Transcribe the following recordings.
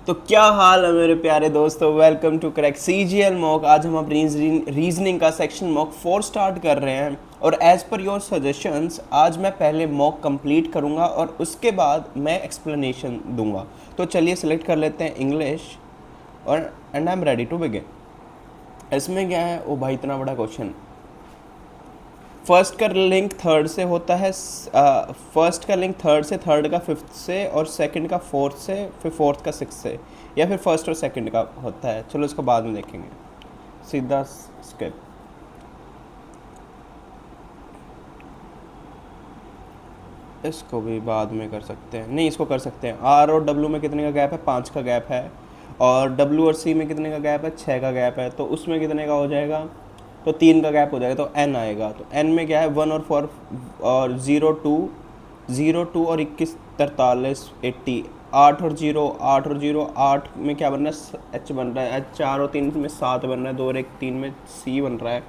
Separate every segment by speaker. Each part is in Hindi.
Speaker 1: तो क्या हाल है मेरे प्यारे दोस्तों, welcome to crack CGL mock. आज हम अपनी रीजनिंग का सेक्शन मॉक 4 स्टार्ट कर रहे हैं और एज पर योर सजेशंस आज मैं पहले मॉक कंप्लीट करूंगा और उसके बाद मैं एक्सप्लेनेशन दूंगा। तो चलिए सिलेक्ट कर लेते हैं इंग्लिश और and I am ready to begin. इसमें क्या है, ओ भाई इतना बड़ा क्वेश्चन। फर्स्ट का लिंक थर्ड से होता है, फर्स्ट का लिंक थर्ड से, थर्ड का फिफ्थ से और सेकंड का फोर्थ से, फिर फोर्थ का सिक्स से, या फिर फर्स्ट और सेकंड का होता है। चलो इसको बाद में देखेंगे, सीधा स्किप। इसको भी बाद में कर सकते हैं, नहीं इसको कर सकते हैं। आर और डब्ल्यू में कितने का गैप है? 5 का गैप है। और डब्ल्यू और सी में कितने का गैप है? 6 का गैप है। तो उसमें कितने का हो जाएगा? तो 3 का गैप हो जाएगा, तो एन आएगा। तो एन में क्या है? 1 और 4 और 0 2 और 21 43 80। 8 और 0 8 और 0 8 में क्या बन रहा है? एच बन रहा है। एच 4 और 3 में 7 बन रहा है। 2 और 1 3 में सी बन रहा है।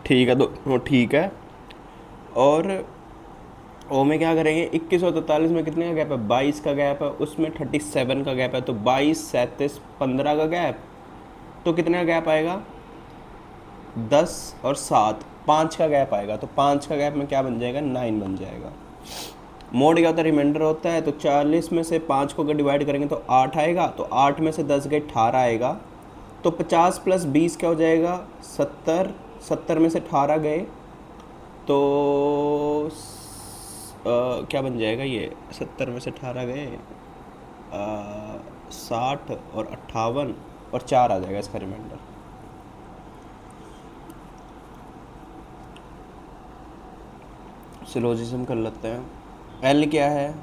Speaker 1: ठीक है, दो ठीक है। और ओ में क्या करेंगे? 21 और 43 में कितने का गैप है? 22 का गैप है। उसमें 37 का गैप है। तो 22 37 15 का गैप। तो कितने का गैप आएगा? 10 और 7 5 का गैप आएगा। तो 5 का गैप में क्या बन जाएगा? 9 बन जाएगा। मोड क्या होता है? रिमाइंडर होता है। तो 40 में से 5 को अगर डिवाइड करेंगे तो 8 आएगा। तो 8 में से 10 गए 18 आएगा। तो 50 प्लस 20 क्या हो जाएगा? 70। 70 में से 18 गए तो क्या बन जाएगा ये? 70 में से 18 गए 60 और 58 और 4 आ जाएगा इसका रिमाइंडर। सिलोजिज्म कर लेते हैं। एल क्या है?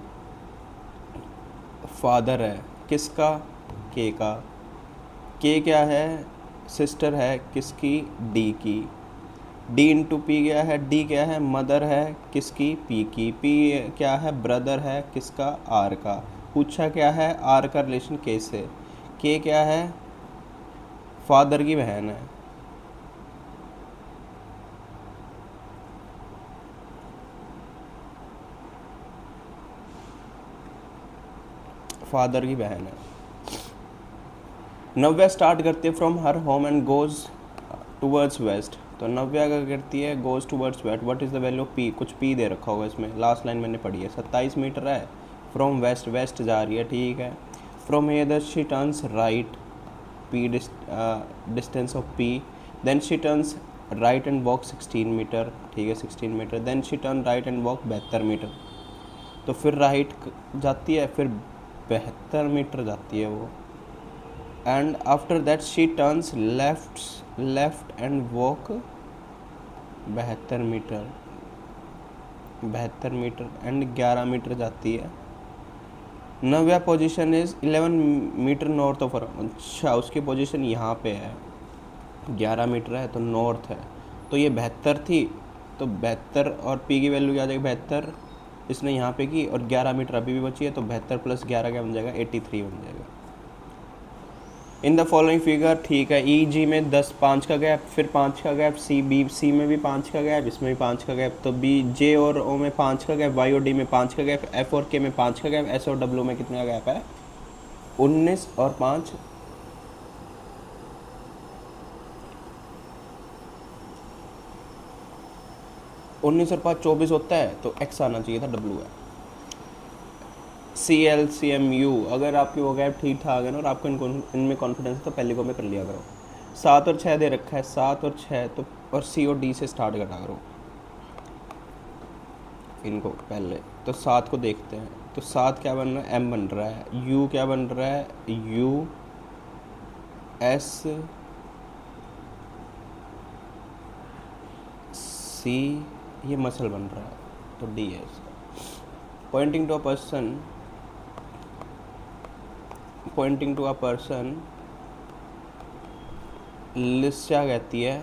Speaker 1: फादर है किसका? के का। के क्या है? सिस्टर है किसकी? डी की। डी इंटू पी क्या है? डी क्या है? मदर है किसकी? पी की। पी क्या है? ब्रदर है किसका? आर का। पूछा क्या है? आर का रिलेशन के से। के क्या है? फादर की बहन है। फादर की बहन है। नव्या स्टार्ट करती है from her home and goes towards west. तो नव्या क्या करती है? Goes towards west. What is the value of P? कुछ पी दे रखा होगा इसमें, लास्ट लाइन मैंने पढ़ी है। 27 मीटर है। फ्रॉम वेस्ट, वेस्ट जा रही है, ठीक है। From here she turns right, P distance of P. Then she turns right and walk 16 metre, ठीक है 16 metre. Then she turn right and walk 72 metre. तो फिर राइट जाती है, फिर 72 मीटर जाती है वो। And after that she turns left and walk 72 metre, 72 metre and 11 metre जाती है। Navya position is 11 metre north of. अच्छा, उसकी पोजीशन यहाँ पे है, 11 मीटर है तो नॉर्थ है। तो ये 72 थी, तो 72 और पी की वैल्यू क्या आ जाएगी? 72 इसने यहाँ पे की और 11 मीटर अभी भी बची है, तो 72 प्लस 11 क्या बन जाएगा? 83 बन जाएगा। इन द फॉलोइंग फिगर, ठीक है। ई जी में 10 5 का गैप, फिर 5 का गैप। सी बी सी में भी 5 का गैप, इसमें भी 5 का गैप। तो बी जे और ओ में 5 का गैप, वाई और डी में 5 का गैप, एफ और के में 5 का गैप, एस और डब्ल्यू में कितने का गैप है? 19 और 5 19 और 5 24 होता है। तो एक्स आना चाहिए था, डब्ल्यू है। C L C M U, अगर आपकी वो गैप ठीक ठाक है ना और आपको इनमें कॉन्फिडेंस है तो पहले को में कर लिया करो। 7 और 6 दे रखा है, 7 और 6 तो, और सी और डी से स्टार्ट करना करो इनको पहले। तो 7 को देखते हैं। तो 7 क्या बन रहा है? एम बन रहा है। यू क्या बन रहा है? यू एस सी, ये मसल बन रहा है तो डी है इसका। Pointing to a person, pointing to a person list क्या कहती है?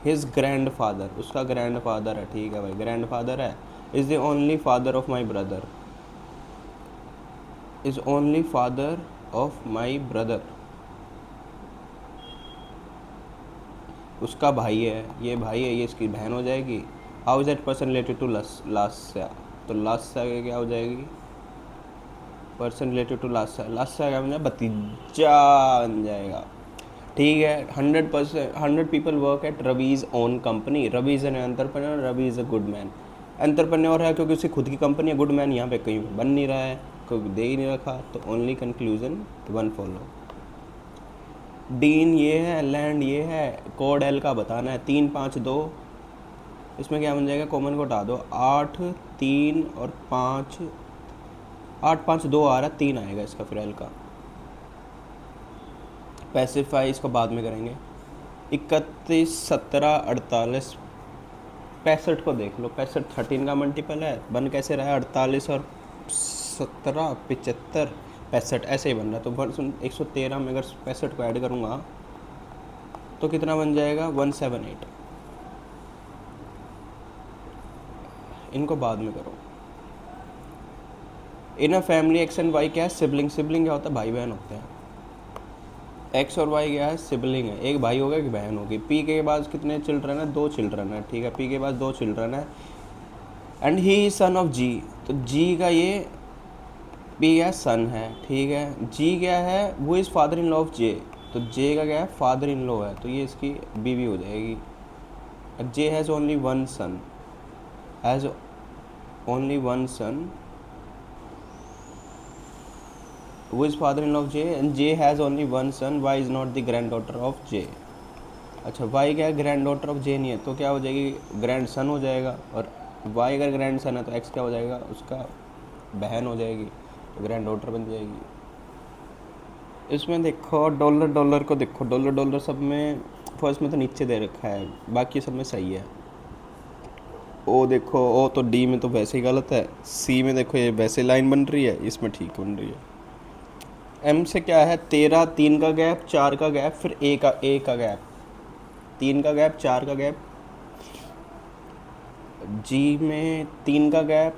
Speaker 1: हिज ग्रैंड फादर, उसका ग्रैंड फादर है, ठीक है भाई ग्रैंड फादर है। Is the only father of my brother, is only father of my brother, उसका भाई है, ये भाई है, ये इसकी बहन हो जाएगी। How is that person related to Lasya? तो लास्या क्या हो जाएगी? पर्सन रिलेटेड टू लास्ट क्या बन जाएगा, भतीजा बन जाएगा। ठीक है, 100 people work at Ravi's own company. Ravi is an entrepreneur, Ravi is a good man. Entrepreneur है क्योंकि उसकी खुद की कंपनी है, गुड मैन यहाँ पे कहीं बन नहीं रहा है, कोई दे ही नहीं रखा, तो only conclusion one follow. Dean ये है, लैंड ये है, कोड एल का बताना है, 3 5 2, इसमें क्या बन जाएगा, कॉमन को हटा दो, 8 3 और 5, 8 5 2 आ रहा है, 3 आएगा इसका फिर एल का। पैसिफाई इसको बाद में करेंगे। 31 17 48 65 को देख लो, 65 13 का मल्टीपल है, बन कैसे रहा है 48 और 17 75 65 ऐसे ही बन रहा है। तो 113 में अगर 65 को ऐड करूँगा तो कितना बन जाएगा 178। इनको बाद में करो। In a family X and Y क्या है, सिबलिंग। सिबलिंग क्या होता है, भाई बहन होते हैं। एक्स और वाई क्या है, सिबलिंग है, एक भाई होगा एक बहन होगी। पी के पास कितने चिल्ड्रन है, 2 चिल्ड्रन है। ठीक है, पी के पास 2 चिल्ड्रन है and he is son of G. तो जी का ये पी क्या सन है। ठीक है, जी क्या है, वो is father in law of J. तो जे का क्या है, फादर इन लॉ है, तो ये इसकी बीवी हो जाएगी। J has only one son, has only one son, who is father in law of J and J has only one son, Y is not the granddaughter of J। अच्छा, Y क्या है, ग्रैंड डॉटर ऑफ J नहीं है, तो क्या हो जाएगी, ग्रैंड सन हो जाएगा। और Y अगर ग्रैंड सन है तो X क्या हो जाएगा, उसका बहन हो जाएगी, तो ग्रैंड डॉटर बन जाएगी। इसमें देखो डॉलर डॉलर को देखो, डॉलर डॉलर सब में फर्स्ट में तो नीचे दे रखा है, बाकी सब में सही है। ओ देखो, ओ तो डी में तो वैसे ही गलत है, सी में देखो ये वैसे लाइन बन रही है, इसमें ठीक बन रही है। एम से क्या है, 13 3 का गैप, 4 का गैप, फिर ए का गैप, 3 का गैप, 4 का गैप। जी में 3 का गैप,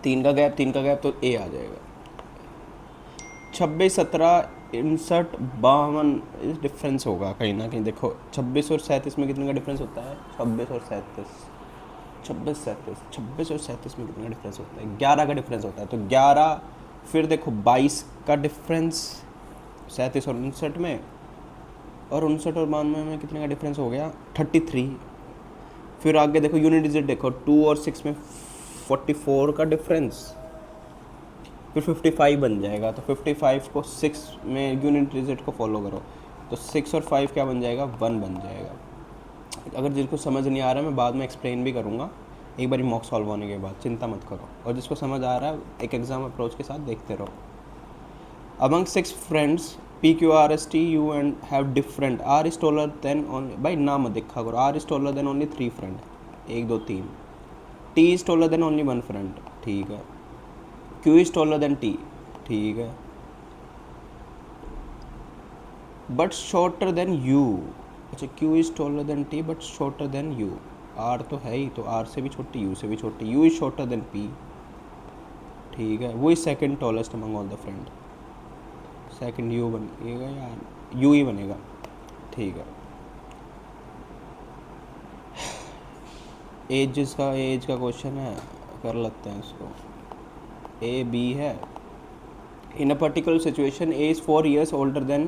Speaker 1: 3 का गैप, 3 का गैप, तो ए आ जाएगा। 26 17 59 52 डिफरेंस होगा कहीं ना कहीं। देखो 26 और 37 में कितने का डिफरेंस होता है, 26 और 37, 26 37, 26 और 37 में कितने का डिफरेंस होता है, 11 का डिफरेंस होता है। तो 11, फिर देखो 22 का डिफरेंस 37 और 59 में, और 59 और 92 में कितने का डिफरेंस हो गया, 33। फिर आगे देखो यूनिट डिजिट देखो, 2 और 6 में 44 का डिफरेंस, फिर 55 बन जाएगा। तो 55 को 6 में यूनिट डिजिट को फॉलो करो, तो 6 और 5 क्या बन जाएगा, 1 बन जाएगा। अगर जिसको समझ नहीं आ रहा है मैं बाद में एक्सप्लेन भी करूँगा एक बार मॉक सॉल्व होने के बाद, चिंता मत करो। और जिसको समझ आ रहा है एक एग्जाम अप्रोच के साथ देखते रहो। Among 6 friends P Q R S T U and have different, R is taller than only, भाई नाम मत देखा करो, R is taller than only 3 friend, 1 2 3। T is taller than only 1 friend, ठीक है। Q is taller than T, ठीक है, बट शॉर्टर देन यू। अच्छा, Q is taller than T but shorter than U, R तो है ही, तो आर से भी छोटी, यू से भी छोटी, you is shorter than P, ठीक है। वो is second tallest among all the friend, second you बनेगा या यू ही बनेगा, ठीक है। एज का क्वेश्चन है, कर लेते हैं इसको। ए बी है, in a particular situation A is 4 years older than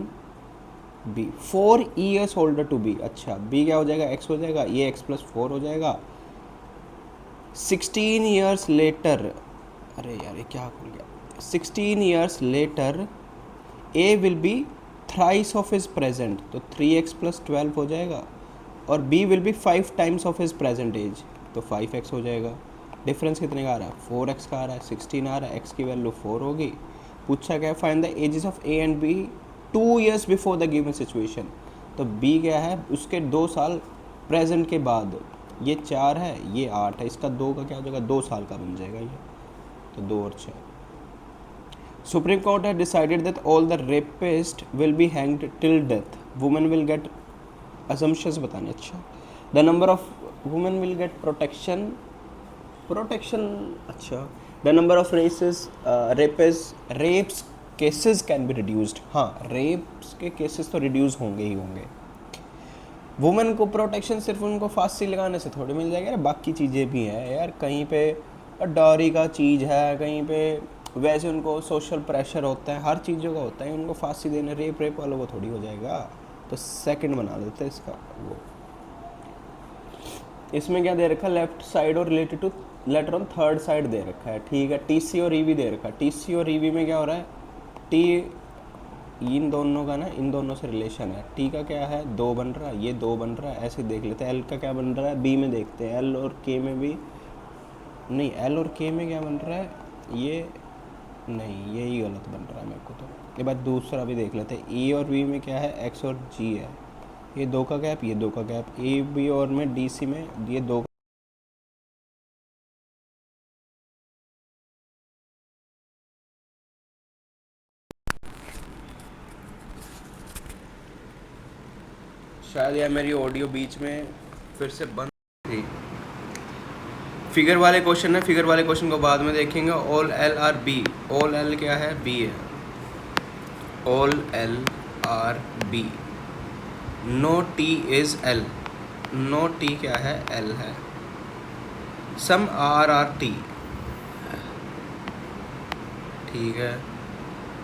Speaker 1: B, 4 years older to B. अच्छा, बी क्या हो जाएगा, एक्स हो जाएगा, ये एक्स प्लस 4 हो जाएगा। 16 years लेटर, अरे यार ये क्या खुल गया, 16 years later A will be thrice of his present, तो 3x प्लस 12 हो जाएगा। और B will be 5 times of his present age, तो 5x हो जाएगा। डिफरेंस कितने का आ रहा है, 4x का आ रहा है, 16 आ रहा है, x की वैल्यू 4 होगी। पूछा क्या, find the ages of A and B 2 years before the given situation. तो बी क्या है, उसके 2 साल प्रेजेंट के बाद, ये 4 है, ये 8 है, इसका 2 का क्या हो जाएगा, 2 साल का बन जाएगा ये, तो 2 और 6। Supreme Court had decided that all the rapists will be hanged till death. Women will get assumptions बताने, अच्छा। The number of women will get protection, अच्छा। The number of rapes cases can be reduced. हाँ, रेप्स के केसेस तो रिड्यूस होंगे ही होंगे। वुमेन को प्रोटेक्शन सिर्फ उनको फांसी लगाने से थोड़ी मिल जाएगा यार, बाकी चीज़ें भी हैं यार। कहीं पे और डॉरी का चीज़ है कहीं पे, वैसे उनको सोशल प्रेशर होता है, हर चीज़ों का होता है, उनको फांसी देने रेप वालों को थोड़ी हो जाएगा। तो सेकंड बना देते हैं इसका वो। इसमें क्या दे रखा है, लेफ्ट साइड और related to letter on third side दे रखा है, ठीक है। टीसी और ईवी दे रखा है। टीसी और ईवी में क्या हो रहा है, टी इन दोनों का ना, इन दोनों से रिलेशन है। टी का क्या है, 2 बन रहा है, ये 2 बन रहा है, ऐसे देख लेते हैं। एल का क्या बन रहा है, बी में देखते हैं। एल और के में भी नहीं, एल और के में क्या बन रहा है, ये नहीं, यही गलत बन रहा है मेरे को। तो ये बात दूसरा भी देख लेते हैं। ई और वी में क्या है, एक्स और जी है, ये 2 का गैप, ये 2 का गैप। ए बी और में डी सी में ये 2। शायद यार मेरी ऑडियो बीच में फिर से बंद थी। फिगर वाले क्वेश्चन है, फिगर वाले क्वेश्चन को बाद में देखेंगे। All L are B, all L क्या है, बी है। All L are B, no T is L, no T क्या है, एल है। सम आर टी, ठीक है।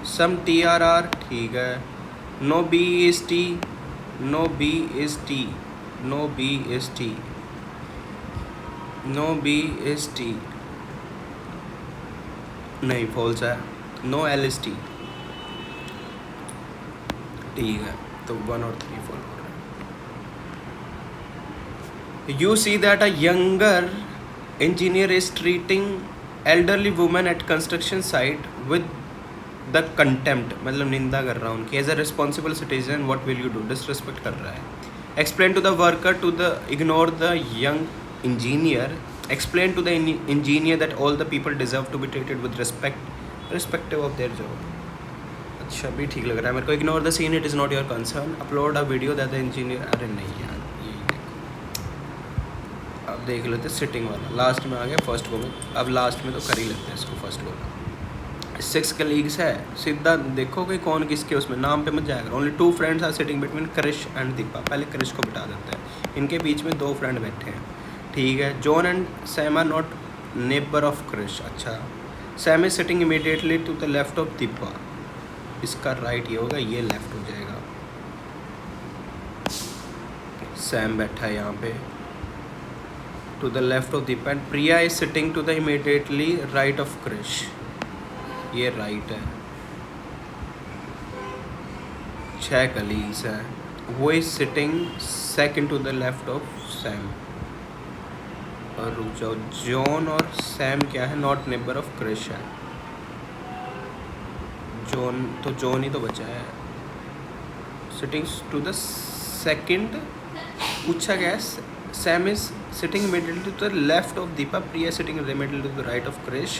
Speaker 1: सम टी आर, ठीक है। No B is T, no B is T, no B is T, no B is T, नहीं फॉल्स है। नो एल इज टी, ठीक है। तो 1 और 3 फॉल हो रहा है। You see that a younger engineer is treating elderly woman at construction site with the contempt, मतलब निंदा कर रहा हूँ उनकी। as a responsible citizen what will you do, disrespect कर रहा है। explain to the worker to the ignore the young engineer, explain to the engineer that all the people deserve to be treated with respect irrespective of their job। अच्छा भी ठीक लग रहा है मेरे को। ignore the scene, it is not your concern, upload a video that the engineer, अरे नहीं यार, अब देख लेते सिटिंग वाला। लास्ट में आ गया फर्स्ट को में, अब लास्ट में तो कर ही लेते हैं इसको फर्स्ट को। 6 कलीग्स है, सीधा देखो कि कौन किसके उसमें, नाम पे मत जाएगा। Only 2 friends are sitting between Krish and Deepa, पहले क्रिश को बिठा देते हैं, इनके बीच में 2 फ्रेंड बैठे हैं, ठीक है। John and Sam are not neighbour of Krish, अच्छा। Sam is sitting immediately to the left of Deepa, इसका राइट ये होगा, ये लेफ्ट हो जाएगा। सैम बैठा है यहाँ पे to the left of Deepa and Priya is sitting to the immediately right of Krish, ये right है। 6 colleagues है, वो is sitting second to the left of Sam। और रुक जाओ, जॉन और सैम क्या है, नॉट नेबर ऑफ क्रिश है। जॉन तो जॉन ही तो बचा है। सिटिंग टू द सेकंड, पूछा गया है Sam is sitting middle to the left of Deepa, Priya sitting in the middle to the right of Krish,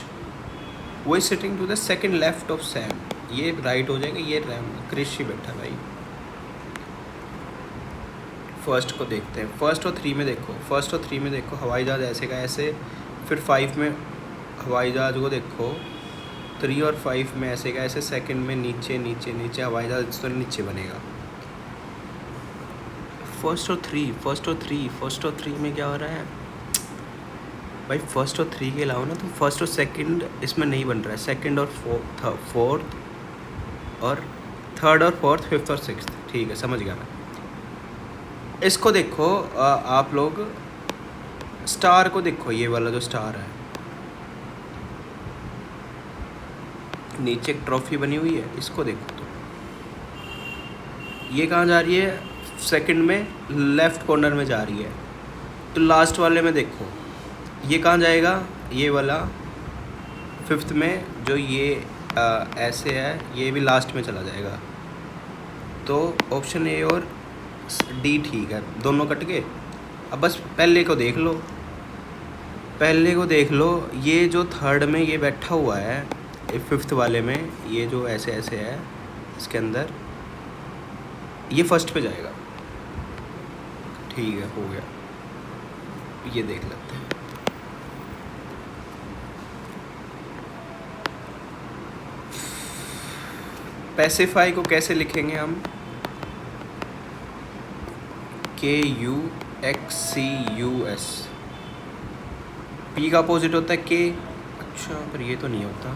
Speaker 1: वो is sitting to the second left of Sam, ये right हो जाएगा, ये क्रिश ही बैठा भाई। फर्स्ट को देखते हैं, फर्स्ट और 3 में देखो, फर्स्ट और 3 में देखो हवाई जहाज़ ऐसे का ऐसे, फिर 5 में हवाई जहाज़ को देखो, 3 और 5 में ऐसे का ऐसे, सेकंड में नीचे नीचे नीचे, हवाई जहाज़ तो नीचे बनेगा। फर्स्ट और 3, फर्स्ट और 3, फर्स्ट और 3 में क्या हो रहा है भाई, फर्स्ट और 3 के अलावा ना तो फर्स्ट और सेकंड इसमें नहीं बन रहा है। सेकंड और फोर्थ और थर्ड और फोर्थ, फिफ्थ और सिक्स्थ, ठीक है, समझ गया मैं। इसको देखो आप लोग, स्टार को देखो, ये वाला जो स्टार है, नीचे एक ट्रॉफी बनी हुई है, इसको देखो तो ये कहाँ जा रही है, सेकंड में लेफ़्ट कॉर्नर में जा रही है। तो लास्ट वाले में देखो ये कहाँ जाएगा, ये वाला फिफ्थ में जो ये ऐसे है, ये भी लास्ट में चला जाएगा। तो ऑप्शन ए और डी ठीक है, दोनों कट गए। अब बस पहले को देख लो, पहले को देख लो, ये जो थर्ड में ये बैठा हुआ है, फिफ्थ वाले में ये जो ऐसे ऐसे है, इसके अंदर ये फर्स्ट पे जाएगा, ठीक है, हो गया। ये देख लेते हैं, पैसिफाई को कैसे लिखेंगे हम, KUXCUS, पी का अपोजिट होता है के। अच्छा पर ये तो नहीं होता।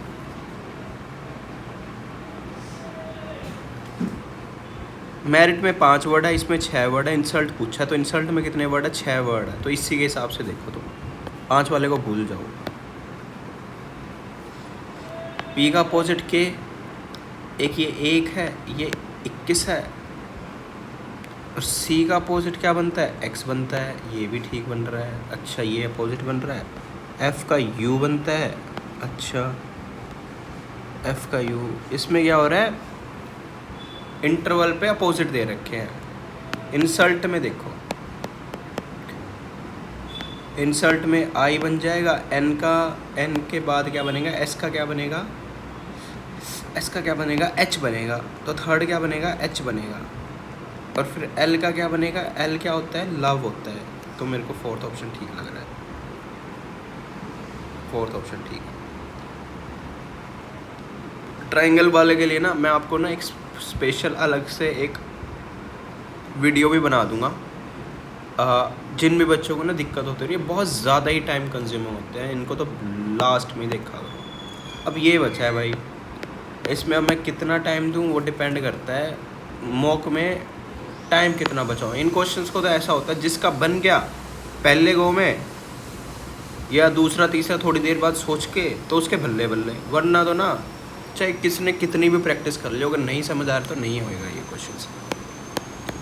Speaker 1: मेरिट में 5 वर्ड है, इसमें 6 वर्ड है। इंसल्ट पूछा तो इंसल्ट में कितने वर्ड है? 6 वर्ड है। तो इसी के हिसाब से देखो तुम, 5 वाले को भूल जाओ। पी का अपोजिट के, एक ये 1 है, ये 21 है। और सी का अपोजिट क्या बनता है? एक्स बनता है, ये भी ठीक बन रहा है। अच्छा ये अपोजिट बन रहा है। एफ का यू बनता है। अच्छा एफ का यू, इसमें क्या हो रहा है? इंटरवल पे अपोजिट दे रखे हैं। इंसल्ट में देखो, इंसल्ट में आई बन जाएगा, एन का, एन के बाद क्या बनेगा? एस का क्या बनेगा? एस का क्या बनेगा? एच बनेगा। तो थर्ड क्या बनेगा? एच बनेगा। और फिर एल का क्या बनेगा? एल क्या होता है? लव होता है। तो मेरे को फोर्थ ऑप्शन ठीक लग रहा है, फोर्थ ऑप्शन ठीक है। ट्रायंगल वाले के लिए ना मैं आपको ना एक स्पेशल अलग से एक वीडियो भी बना दूंगा। जिन भी बच्चों को ना दिक्कत होती है, ये बहुत ज़्यादा ही टाइम कंज्यूमिंग होते हैं, इनको तो लास्ट में देखा करो। अब ये बचा है भाई, इसमें अब मैं कितना टाइम दूं वो डिपेंड करता है मॉक में टाइम कितना बचाओ। इन क्वेश्चंस को तो ऐसा होता है जिसका बन गया पहले गो में या दूसरा तीसरा थोड़ी देर बाद सोच के, तो उसके बल्ले बल्ले, वरना तो ना चाहे किसने कितनी भी प्रैक्टिस कर ली, अगर नहीं समझ आ रहा तो नहीं होएगा ये क्वेश्चन।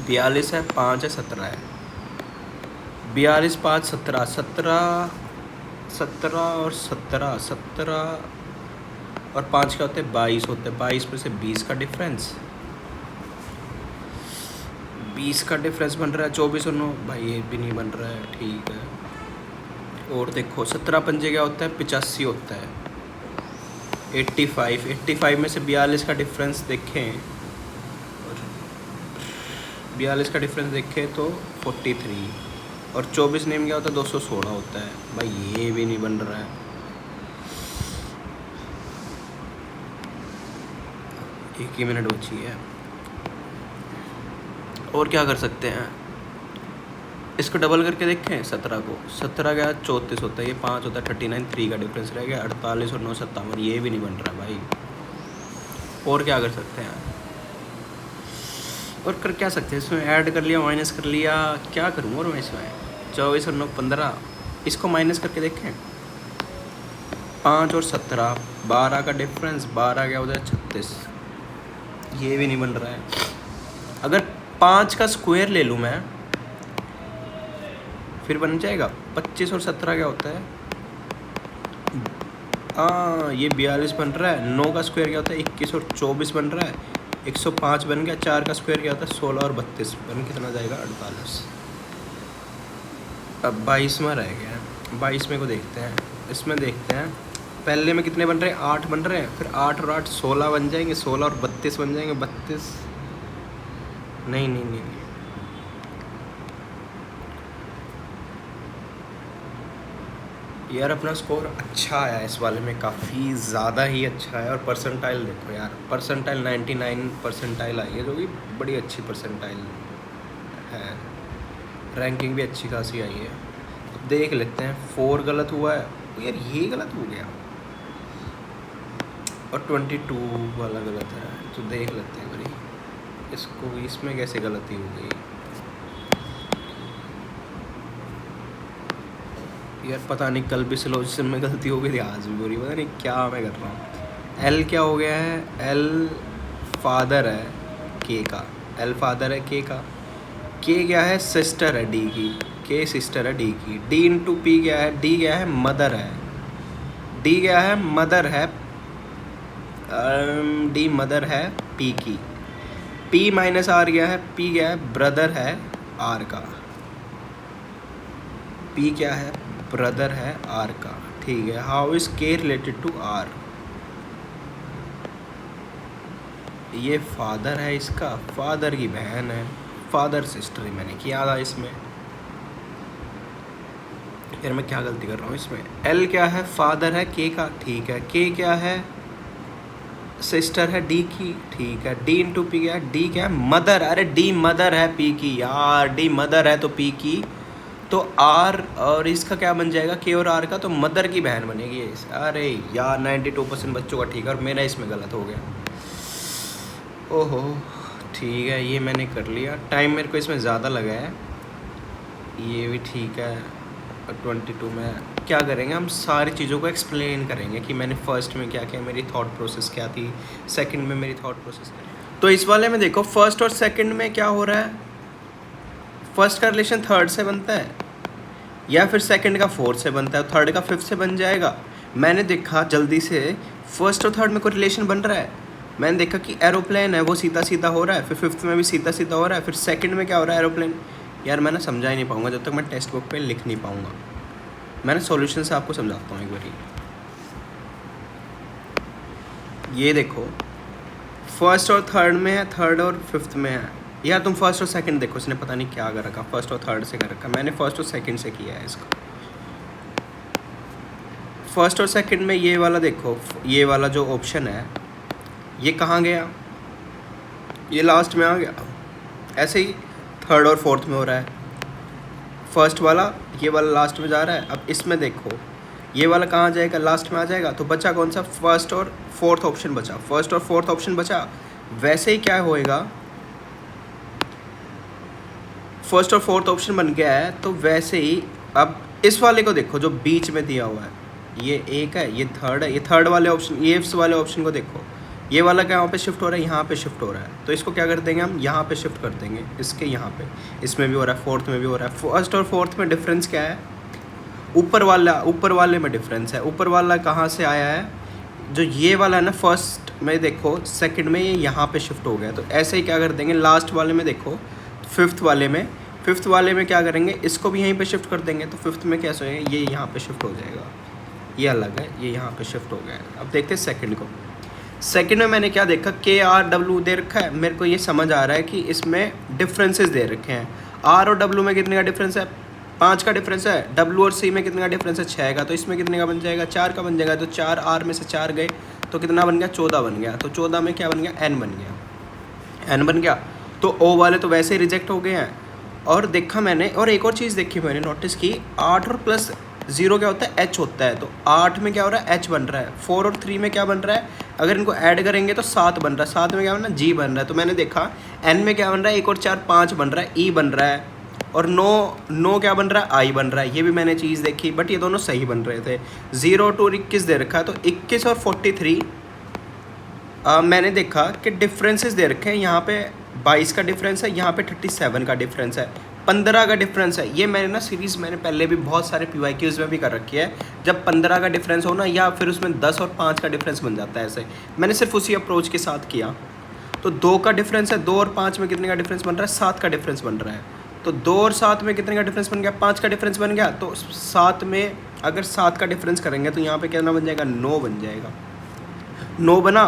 Speaker 1: 42 है, 5 है, 17 है। 42 5 17, 17 17 और 17, 17 और 5 क्या होते हैं? 22 होते हैं। 22 में से 20 का डिफरेंस, 20 का डिफरेंस बन रहा है 24 और 9। भाई ये भी नहीं बन रहा है, ठीक है। और देखो 17 पंजे क्या होता है? 85 होता है। 85, 85 में से 42 का डिफरेंस देखें, 42 का डिफरेंस देखें तो 43। और 24 नेम क्या होता है? 216 होता है। भाई ये भी नहीं बन रहा है। एक ही मिनट बची है, और क्या कर सकते हैं? इसको डबल करके देखें 17 को, 17 क्या 34 होता है, ये 5 होता है 39, 3 का डिफरेंस रह गया 48 और 9 57। ये भी नहीं बन रहा भाई। और क्या कर सकते हैं? और कर क्या सकते हैं? इसमें ऐड कर लिया, माइनस कर लिया, क्या करूँ और मैं इसमें? 24 और 9 15, इसको माइनस करके देखें। 5 और 17, 12 का डिफरेंस, 12 क्या होता है? 36। ये भी नहीं बन रहा है। अगर 5 का स्क्वायर ले लूँ मैं, फिर बन जाएगा 25 और 17 क्या होता है? ये 42 बन रहा है। 9 का स्क्वायर क्या होता है? 21 और 24 बन रहा है, 105 बन गया। 4 का स्क्वायर क्या होता है? 16 और 32 बन कितना जाएगा? 48। अब 22वां रह गया है। 22वें को देखते हैं। इसमें देखते हैं पहले में कितने बन रहे हैं? 8 बन रहे हैं। फिर 8 और 8 16 बन जाएंगे, 16 और 32 बन जाएंगे, 32। नहीं नहीं नहीं, नहीं। यार अपना स्कोर अच्छा आया इस वाले में, काफ़ी ज़्यादा ही अच्छा है। और परसेंटाइल देखो यार, परसेंटाइल 99 परसेंटाइल आई है, जो कि बड़ी अच्छी परसेंटाइल है। रैंकिंग भी अच्छी खासी आई है। अब देख लेते हैं। 4 गलत हुआ है यार, ये गलत हो गया। और 22 वाला गलत है, तो देख लेते हैं भाई इसको, इसमें कैसे गलती हो गई यार? पता नहीं, कल भी सिलोजिज्म में गलती हो गई थी, आज भी हो रही, पता नहीं क्या मैं कर रहा हूँ। एल क्या हो गया है? एल फादर है के का, एल फादर है के का। के क्या है? सिस्टर है डी की, के सिस्टर है डी की। डी इंटू पी क्या है? डी क्या है? मदर है। डी क्या है? मदर है। डी मदर है पी की। पी माइनस आर क्या है? पी क्या है? ब्रदर है आर का। पी क्या है? ब्रदर है आर का, ठीक है। हाउ इज के रिलेटेड टू आर? ये फादर है इसका, फादर की बहन है, फादर सिस्टर ही मैंने किया था इसमें। यार मैं क्या गलती कर रहा हूँ इसमें? एल क्या है? फादर है के का, ठीक है। के क्या है? सिस्टर है डी की, ठीक है। डी इंटू पी क्या है? डी क्या है? मदर। अरे डी मदर है पी की यार, डी मदर है तो पी की तो आर और इसका क्या बन जाएगा, के और आर का, तो मदर की बहन बनेगी ये। अरे यार 92% बच्चों का ठीक है और मेरा इसमें गलत हो गया। ओहो ठीक है, ये मैंने कर लिया। टाइम मेरे को इसमें ज़्यादा लगा है, ये भी ठीक है। 22 में क्या करेंगे हम, सारी चीज़ों को एक्सप्लेन करेंगे कि मैंने फर्स्ट में क्या किया, मेरी थॉट प्रोसेस क्या थी, सेकंड में मेरी थॉट प्रोसेस क्या थी। तो इस वाले में देखो फर्स्ट और सेकंड में क्या हो रहा है, फर्स्ट का रिलेशन थर्ड से बनता है या फिर सेकंड का फोर्थ से बनता है, थर्ड का फिफ्थ से बन जाएगा। मैंने देखा जल्दी से फर्स्ट और थर्ड में कोई रिलेशन बन रहा है, मैंने देखा कि एरोप्लेन है वो सीधा सीधा हो रहा है, फिर फिफ्थ में भी सीधा सीधा हो रहा है, फिर सेकंड में क्या हो रहा है, एरोप्लेन। यार मैं ना समझा ही नहीं पाऊंगा जब तक मैं टेक्स्ट बुक पे लिख नहीं पाऊंगा। मैंने सॉल्यूशन से आपको समझाता हूँ एक बारी। ये देखो फर्स्ट और थर्ड में है, थर्ड और फिफ्थ में है। यार तुम फर्स्ट और सेकंड देखो, इसने पता नहीं क्या कर रखा, फर्स्ट और थर्ड से कर रखा। मैंने फर्स्ट और सेकंड से किया है इसको। फर्स्ट और सेकंड में ये वाला देखो, ये वाला जो ऑप्शन है ये कहाँ गया, ये लास्ट में आ गया। ऐसे ही थर्ड और फोर्थ में हो रहा है, फर्स्ट वाला ये वाला लास्ट में जा रहा है। अब इसमें देखो ये वाला कहाँ जाएगा, लास्ट में आ जाएगा। तो बचा कौन सा, फर्स्ट और फोर्थ ऑप्शन बचा, फर्स्ट और फोर्थ ऑप्शन बचा। वैसे ही क्या होएगा, फर्स्ट और फोर्थ ऑप्शन बन गया है, तो वैसे ही अब इस वाले को देखो जो बीच में दिया हुआ है, ये एक है, ये थर्ड है, ये थर्ड वाले ऑप्शन, ये इस वाले ऑप्शन को देखो, ये वाला क्या यहाँ पे शिफ्ट हो रहा है, यहाँ पे शिफ्ट हो रहा है। तो इसको क्या कर देंगे हम, यहाँ पे शिफ्ट कर देंगे, इसके यहाँ पे। इसमें भी हो रहा है, फोर्थ में भी हो रहा है। फर्स्ट और फोर्थ में डिफरेंस क्या है, ऊपर वाले में डिफरेंस है। ऊपर वाला कहाँ से आया है, जो ये वाला है ना, फर्स्ट में देखो, सेकंड में ये यहाँ पे शिफ्ट हो गया। तो ऐसे ही क्या कर देंगे, लास्ट वाले में देखो, फिफ्थ वाले में क्या करेंगे, इसको भी यहीं पे शिफ्ट कर देंगे। तो फिफ्थ में कैसे होएगा, ये यहाँ पे शिफ्ट हो जाएगा, ये अलग है, ये यहाँ पे शिफ्ट हो गया है। अब देखते हैं सेकंड को। सेकंड में मैंने क्या देखा, KRW दे रखा है, मेरे को ये समझ आ रहा है कि इसमें डिफरेंसेस दे रखे हैं। R और W में कितने का डिफरेंस है, 5 का डिफरेंस है। W और C में कितने का डिफरेंस है, 6 का। तो इसमें कितने का बन जाएगा, 4 का बन जाएगा। तो 4 R में से 4 गए तो कितना बन गया, 14 बन गया। तो 14 में क्या बन गया, N बन गया, N बन गया। तो O वाले तो वैसे ही रिजेक्ट हो गए हैं। और देखा मैंने, और एक और चीज़ देखी मैंने, नोटिस की, 8 और प्लस 0 क्या होता है, H होता है। तो 8 में क्या हो रहा है, H बन रहा है। 4 और 3 में क्या बन रहा है, अगर इनको ऐड करेंगे तो 7 बन रहा है। 7 में क्या बन रहा है, G बन रहा है। तो मैंने देखा N में क्या बन रहा है, 1 और 4 5 बन रहा है, E बन रहा है। और 9 क्या बन रहा है, I बन रहा है। ये भी मैंने चीज़ देखी, बट ये दोनों सही बन रहे थे। 0 और 21 दे रखा है, तो 21 और 43 मैंने देखा कि डिफरेंसेस दे रखे हैं। यहाँ पे 22 का डिफरेंस है, यहाँ पे 37 का डिफरेंस है, 15 का डिफरेंस है। ये मैंने ना सीरीज़ मैंने पहले भी बहुत सारे PYQs में भी कर रखी है। जब 15 का डिफरेंस हो ना, या फिर उसमें 10 और 5 का डिफरेंस बन जाता है। ऐसे मैंने सिर्फ उसी अप्रोच के साथ किया। तो 2 का डिफरेंस है, 2 और 5 में कितने का डिफरेंस बन रहा है, 7 का डिफरेंस बन रहा है। तो 2 और 7 में कितने का डिफरेंस बन गया, 5 का डिफरेंस बन गया। तो 7 में अगर 7 का डिफरेंस करेंगे तो यहाँ पे कितना बन जाएगा, 9 बन जाएगा। 9 बना,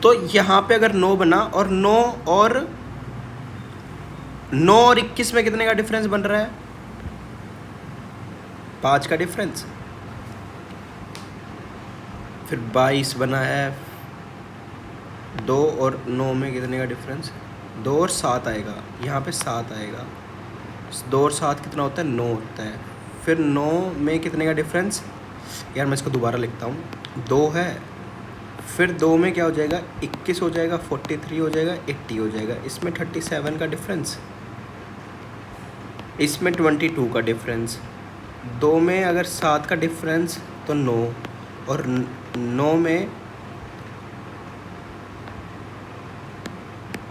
Speaker 1: तो यहाँ पे अगर 9 बना, और 9 और 21 में कितने का डिफरेंस बन रहा है, 5 का डिफरेंस। फिर 22 बना है, 2 और 9 में कितने का डिफरेंस, 2 और 7 आएगा, यहाँ पे 7 आएगा। 2 और 7 कितना होता है, 9 होता है। फिर 9 में कितने का डिफरेंस, यार मैं इसको दोबारा लिखता हूँ, 2 है, फिर 2 में क्या हो जाएगा, 21 हो जाएगा, 43 हो जाएगा, 80 हो जाएगा। इसमें 37 का डिफरेंस, इसमें 22 का डिफरेंस। 2 में अगर 7 का डिफरेंस तो 9, और 9 में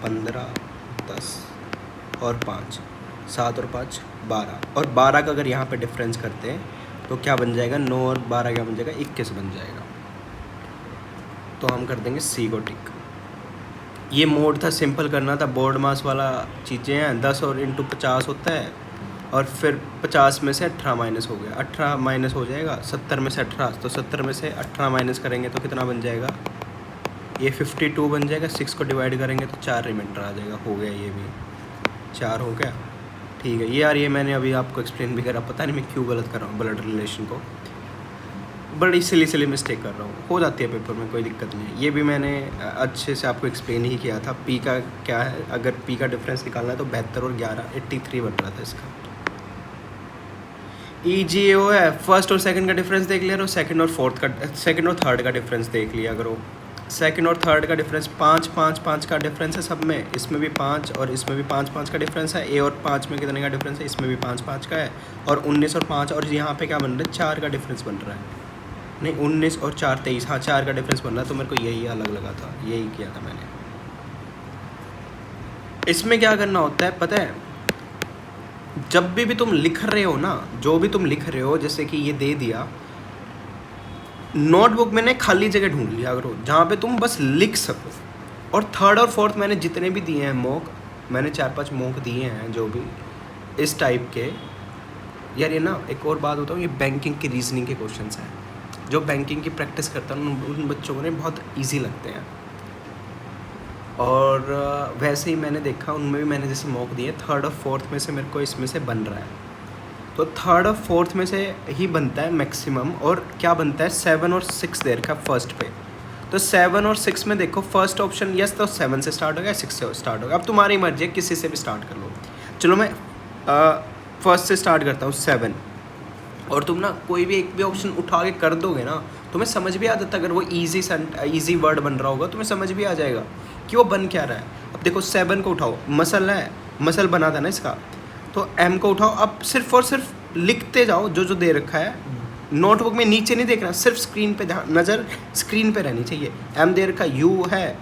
Speaker 1: 15, 10 और 5, 7 और 5 12, और 12 का अगर यहाँ पे डिफरेंस करते हैं तो क्या बन जाएगा, 9 और 12 क्या बन जाएगा, 21 बन जाएगा। तो हम कर देंगे C को टिक। ये मोड था, सिंपल करना था, बोर्ड मास वाला चीज़ें हैं। 10 और इंटू 50 होता है, और फिर 50 में से 18 माइनस हो गया, 18 माइनस हो जाएगा, 70 में से 18, तो 70 में से 18 माइनस करेंगे तो कितना बन जाएगा, ये 52 बन जाएगा। 6 को डिवाइड करेंगे तो 4 रिमाइंडर आ जाएगा। हो गया, ये भी 4 हो गया, ठीक है। ये यार ये मैंने अभी आपको एक्सप्लेन भी करा, पता नहीं मैं क्यों गलत कर रहा हूँ ब्लड रिलेशन को, बड़ी सिली मिस्टेक कर रहा हूँ, हो जाती है पेपर में, कोई दिक्कत नहीं है। ये भी मैंने अच्छे से आपको एक्सप्लेन ही किया था। P का क्या है, अगर P का डिफरेंस निकालना है तो 72 और 11, 83 बन रहा था इसका। EGO है, फर्स्ट और सेकंड का डिफरेंस देख लिया करो, सेकंड और थर्ड का डिफरेंस देख लिया करो। सेकंड और थर्ड का डिफरेंस 5 का डिफरेंस है सब में, इसमें भी 5 और इसमें भी 5 का डिफरेंस है। ए और 5 में कितने का डिफरेंस है, इसमें भी 5 का है। और 19 और 5, और यहाँ पे क्या बन रहा है, 4 का डिफरेंस बन रहा है। नहीं, 19 और 4 23, हाँ 4 का डिफरेंस बन रहा है। तो मेरे को यही अलग लगा था, यही किया था मैंने। इसमें क्या करना होता है पता है, जब भी तुम लिख रहे हो ना, जो भी तुम लिख रहे हो, जैसे कि ये दे दिया, नोटबुक मैंने खाली जगह ढूंढ लिया करो जहाँ पे तुम बस लिख सको। और थर्ड और फोर्थ मैंने जितने भी दिए हैं मॉक, मैंने 4-5 मॉक दिए हैं जो भी इस टाइप के। यार ये ना एक और बात बताऊँ, ये बैंकिंग की रीजनिंग के क्वेश्चंस हैं। जो बैंकिंग की प्रैक्टिस करता है उन बच्चों को ने बहुत ईजी लगते हैं। और वैसे ही मैंने देखा उनमें भी मैंने जैसे मॉक दिए, थर्ड और फोर्थ में से मेरे को इसमें से बन रहा है। तो थर्ड और फोर्थ में से ही बनता है मैक्सिमम। और क्या बनता है, 7 और 6 दे रखा फर्स्ट पे। तो 7 और 6 में देखो फर्स्ट ऑप्शन यस, तो 7 से स्टार्ट होगा, 6 से स्टार्ट होगा। अब तुम्हारी मर्जी है, किसी से भी स्टार्ट कर लो। चलो मैं फर्स्ट से स्टार्ट करता हूँ, 7। और तुम ना कोई भी एक भी ऑप्शन उठा के कर दोगे ना, तुम्हें समझ भी आ जाता है। अगर वो ईजी वर्ड बन रहा होगा तुम्हें समझ भी आ जाएगा कि वो बन क्या रहा है। अब देखो 7 को उठाओ, मसल है, मसल बना था ना इसका, तो M को उठाओ। अब सिर्फ और सिर्फ लिखते जाओ जो जो दे रखा है। नोटबुक में नीचे नहीं देखना, सिर्फ स्क्रीन पे नज़र स्क्रीन पे रहनी चाहिए। M दे रखा U है,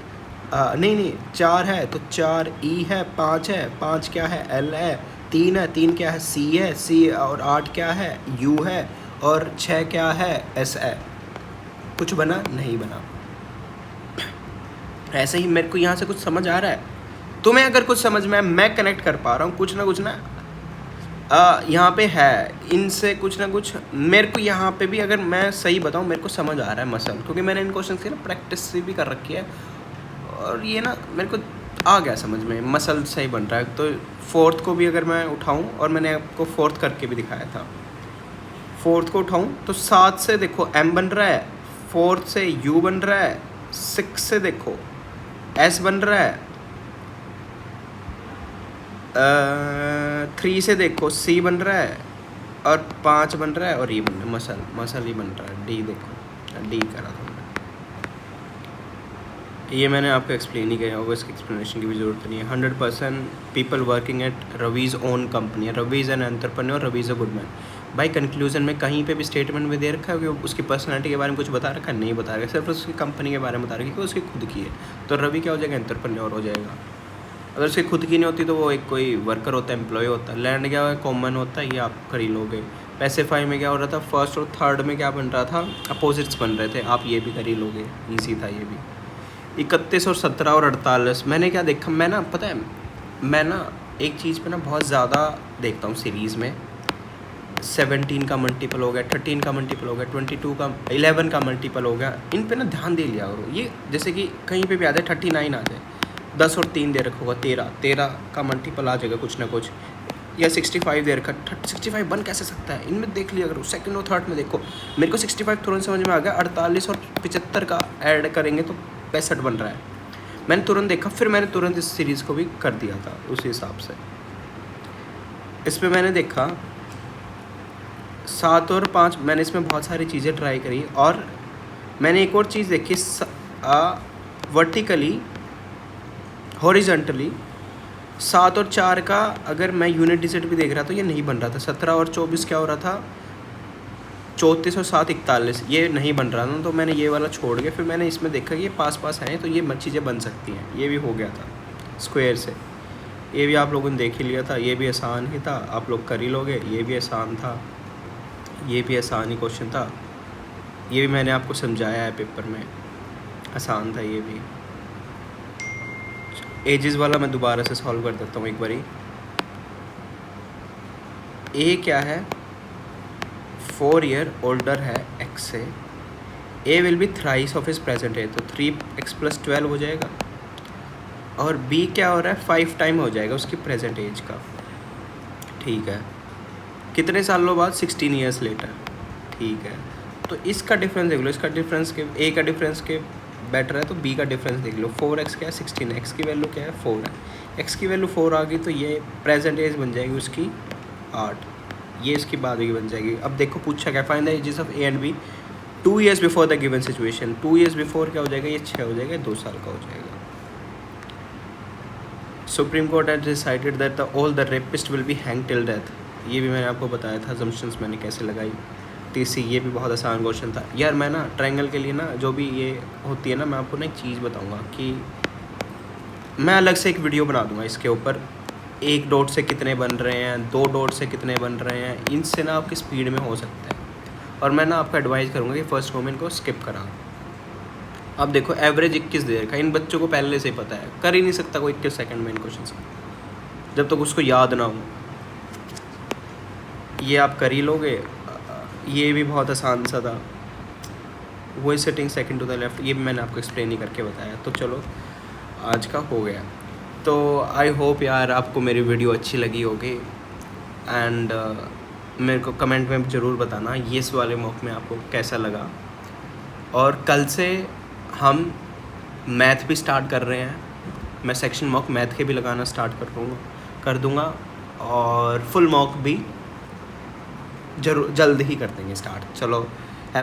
Speaker 1: नहीं 4 है तो 4, E है, 5 है, 5 क्या है, L है, 3 है, 3 क्या है, C है, C और 8 क्या है, U है, और 6 क्या है, S है। कुछ बना नहीं बना। ऐसे ही मेरे को यहाँ से कुछ समझ आ रहा है, तुम्हें अगर कुछ समझ में मैं कनेक्ट कर पा रहा हूँ कुछ ना यहाँ पे है, इनसे कुछ ना कुछ मेरे को यहाँ पे भी, अगर मैं सही बताऊँ मेरे को समझ आ रहा है मसल, क्योंकि मैंने इन क्वेश्चन की ना प्रैक्टिस भी कर रखी है। और ये ना मेरे को आ गया समझ में, मसल सही बन रहा है। तो फोर्थ को भी अगर मैं उठाऊँ, और मैंने आपको फोर्थ करके भी दिखाया था, फोर्थ को उठाऊँ तो 7 से देखो M बन रहा है, 4 से U बन रहा है, 6 से देखो S बन रहा है, 3 से देखो C बन रहा है, और 5 बन रहा है, और ये बन रहा है मसल ही बन रहा है। D देखो, D करा था मैंने। ये मैंने आपको एक्सप्लेन ही किया होगा, इसकी एक्सप्लेनेशन की भी ज़रूरत नहीं है। 100% people working at Ravi's own company, Ravi is an entrepreneur, Ravi is a good man. भाई कंक्लूजन में कहीं पे भी स्टेटमेंट में दे रखा है कि उसकी पर्सनैलिटी के बारे में कुछ बता रखा है, नहीं बता रखा, सिर्फ उसकी कंपनी के बारे में बता रखा है कि उसकी खुद की है। तो रवि क्या हो जाएगा, एंटरप्रेन्योर हो जाएगा। अगर उसकी खुद की नहीं होती तो वो एक कोई वर्कर होता है, एम्प्लॉय होता है। लैंड क्या है, कॉमन होता है, ये आप कर ही लोगे। पैसिफाई में क्या हो रहा था, फर्स्ट और थर्ड में क्या बन रहा था, अपोजिट्स बन रहे थे, आप ये भी कर ही लोगे, ईजी था ये भी। 31 और 17 और 48 मैंने क्या देखा, मैं ना पता है मैं ना एक चीज़ पे ना बहुत ज़्यादा देखता हूँ सीरीज़ में। 17 का मल्टीपल हो गया, 13 का मल्टीपल हो गया, 22 का 11 का मल्टीपल हो गया, इन पे ना ध्यान दे लिया करो। ये जैसे कि कहीं पे भी आ जाए 39 आ जाए, 10 और 3 दे रखा होगा, 13 का मल्टीपल आ जाएगा कुछ ना कुछ, या 65 दे रखा, 65 बन कैसे सकता है, इनमें देख लिया करो। सेकंड और थर्ड में देखो, मेरे को 65 तुरंत समझ में आ गया। 48 और 75 का ऐड करेंगे तो 65 बन रहा है, मैंने तुरंत देखा, फिर मैंने तुरंत इस सीरीज़ को भी कर दिया था उसी हिसाब से। इसमें मैंने देखा 7 और 5, मैंने इसमें बहुत सारी चीज़ें ट्राई करी। और मैंने एक और चीज़ देखी, वर्टिकली हॉरिजॉन्टली 7 और 4 का अगर मैं यूनिट डिजिट भी देख रहा तो ये नहीं बन रहा था। 17 और 24 क्या हो रहा था, 34 और 7 41, ये नहीं बन रहा था। तो मैंने ये वाला छोड़ के फिर मैंने इसमें देखा कि ये पास हैं, तो ये चीज़ें बन सकती हैं। ये भी हो गया था स्क्वायर से, ये भी आप लोगों ने देख ही लिया था, ये भी आसान ही था, आप लोग कर ही लोगे। ये भी आसान था, ये भी आसान ही क्वेश्चन था, ये भी मैंने आपको समझाया है पेपर में, आसान था ये भी। एजेस वाला मैं दोबारा से सॉल्व कर देता हूँ एक बारी। ए क्या है, 4 ईयर ओल्डर है एक्स से, A will be thrice of his present age, तो 3x + 12 हो जाएगा। और बी क्या हो रहा है, 5 टाइम हो जाएगा उसकी प्रेजेंट एज का, ठीक है। कितने सालों बाद, 16 ईयर्स लेटर, ठीक है। तो इसका डिफरेंस देख लो, इसका डिफरेंस के ए का डिफरेंस के बेटर है, तो बी का डिफरेंस देख लो। 4x क्या है, 16, एक्स की वैल्यू क्या है, 4 है, एक्स की वैल्यू 4 आ गई, तो ये प्रेजेंट एज बन जाएगी उसकी 8। ये इसकी बाद की बन जाएगी। अब देखो पूछा क्या, find the ages of A and B 2 years before the given situation. 2 years before क्या हो जाएगा, ये 6 हो जाएगा, 2 साल का हो जाएगा। Supreme court has decided that all the rapist will be hang till death. ये भी मैंने आपको बताया था, assumptions मैंने कैसे लगाई। तीसरी, ये भी बहुत आसान क्वेश्चन था यार। मैं ना ट्रायंगल के लिए ना जो भी ये होती है ना, मैं आपको ना एक चीज़ बताऊंगा कि मैं अलग से एक वीडियो बना दूंगा इसके ऊपर। 1 डॉट से कितने बन रहे हैं, 2 डॉट से कितने बन रहे हैं, इनसे ना आपकी स्पीड में हो सकता है। और मैं ना आपको एडवाइस करूँगा कि फर्स्ट मोमेंट को स्किप करा। अब देखो एवरेज 21 दे रखा है, इन बच्चों को पहले से ही पता है, कर ही नहीं सकता कोई 21 सेकंड में इन क्वेश्चन से, जब तक उसको याद ना हो। ये आप कर ही लोगे। ये भी बहुत आसान सा था, वही setting second to the left, ये भी मैंने आपको एक्सप्लेन ही करके बताया। तो चलो आज का हो गया। तो आई होप यार आपको मेरी वीडियो अच्छी लगी होगी। एंड मेरे को कमेंट में ज़रूर बताना ये इस वाले मॉक में आपको कैसा लगा। और कल से हम मैथ भी स्टार्ट कर रहे हैं। मैं सेक्शन मॉक मैथ के भी लगाना स्टार्ट कर दूँगा और फुल मॉक भी जरूर जल्द ही कर देंगे स्टार्ट। चलो